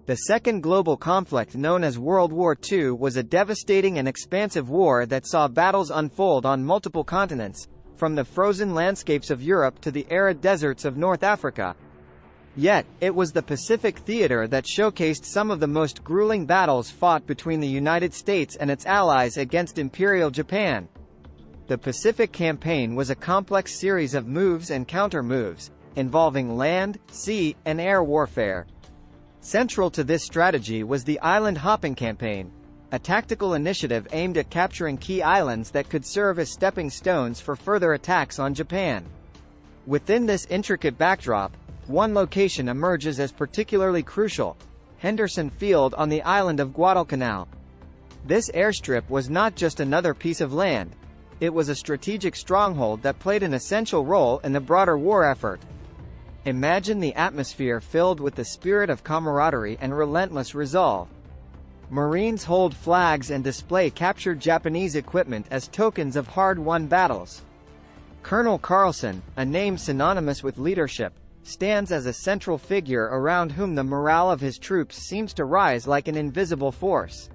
The Second Global Conflict, known as World War II, was a devastating and expansive war that saw battles unfold on multiple continents, from the frozen landscapes of Europe to the arid deserts of North Africa. Yet, it was the Pacific theater that showcased some of the most grueling battles fought between the United States and its allies against Imperial Japan. The Pacific Campaign was a complex series of moves and counter-moves, involving land, sea, and air warfare. Central to this strategy was the Island Hopping Campaign, a tactical initiative aimed at capturing key islands that could serve as stepping stones for further attacks on Japan. Within this intricate backdrop, one location emerges as particularly crucial: Henderson Field on the island of Guadalcanal. This airstrip was not just another piece of land. It was a strategic stronghold that played an essential role in the broader war effort. Imagine the atmosphere filled with the spirit of camaraderie and relentless resolve. Marines hold flags and display captured Japanese equipment as tokens of hard-won battles. Colonel Carlson, a name synonymous with leadership, stands as a central figure around whom the morale of his troops seems to rise like an invisible force.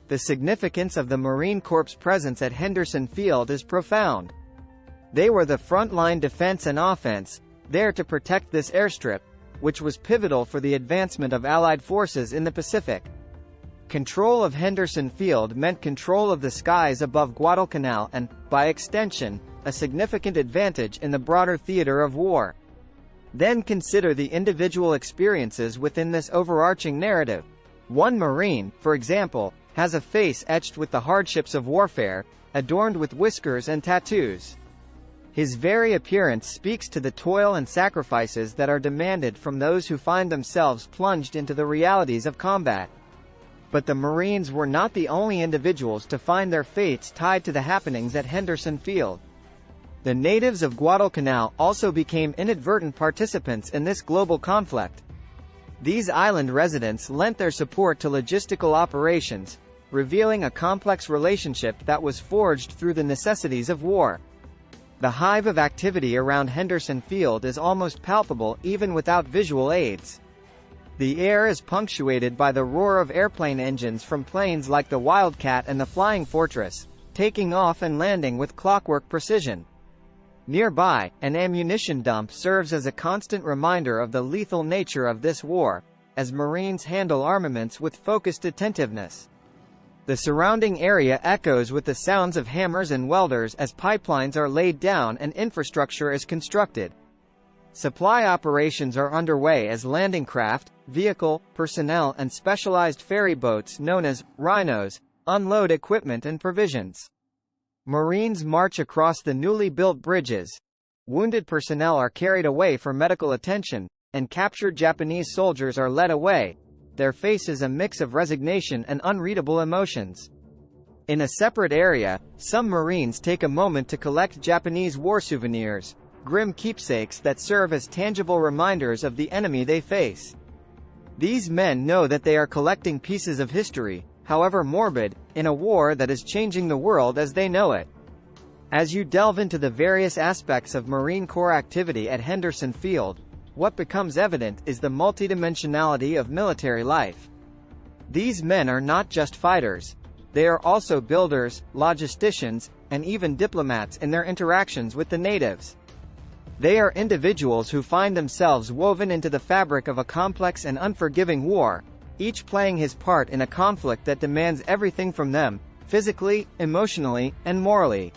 The significance of the Marine Corps' presence at Henderson Field is profound. They were the front-line defense and offense, there to protect this airstrip, which was pivotal for the advancement of Allied forces in the Pacific. Control of Henderson Field meant control of the skies above Guadalcanal and, by extension, a significant advantage in the broader theater of war. Then consider the individual experiences within this overarching narrative. One Marine, for example, has a face etched with the hardships of warfare, adorned with whiskers and tattoos. His very appearance speaks to the toil and sacrifices that are demanded from those who find themselves plunged into the realities of combat. But the Marines were not the only individuals to find their fates tied to the happenings at Henderson Field. The natives of Guadalcanal also became inadvertent participants in this global conflict. These island residents lent their support to logistical operations, revealing a complex relationship that was forged through the necessities of war. The hive of activity around Henderson Field is almost palpable even without visual aids. The air is punctuated by the roar of airplane engines from planes like the Wildcat and the Flying Fortress, taking off and landing with clockwork precision. Nearby, an ammunition dump serves as a constant reminder of the lethal nature of this war, as Marines handle armaments with focused attentiveness. The surrounding area echoes with the sounds of hammers and welders as pipelines are laid down and infrastructure is constructed. Supply operations are underway as landing craft, vehicle, personnel and specialized ferry boats known as rhinos unload equipment and provisions. Marines march across the newly built bridges. Wounded personnel are carried away for medical attention, and captured Japanese soldiers are led away, their faces a mix of resignation and unreadable emotions. In a separate area, some Marines take a moment to collect Japanese war souvenirs, grim keepsakes that serve as tangible reminders of the enemy they face. These men know that they are collecting pieces of history, however morbid, in a war that is changing the world as they know it. As you delve into the various aspects of Marine Corps activity at Henderson Field, what becomes evident is the multidimensionality of military life. These men are not just fighters. They are also builders, logisticians, and even diplomats in their interactions with the natives. They are individuals who find themselves woven into the fabric of a complex and unforgiving war, each playing his part in a conflict that demands everything from them, physically, emotionally, and morally.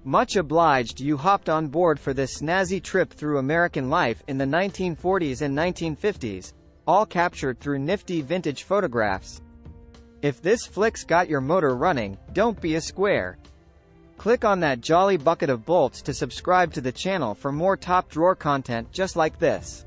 Much obliged you hopped on board for this snazzy trip through American life in the 1940s and 1950s, all captured through nifty vintage photographs. If this flick's got your motor running, don't be a square. Click on that jolly bucket of bolts to subscribe to the channel for more top drawer content just like this.